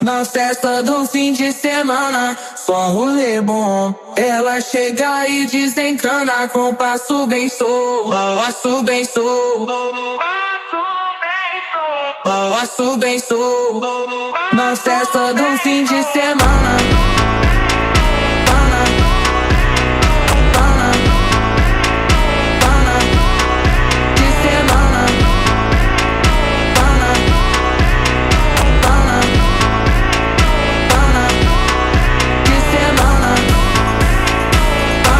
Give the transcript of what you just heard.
Na festa do fim de semana, só rolê bom. Ela chega e desencana com passo bem sou, passo bem sou, passo bem sou. Na festa do fim de semana.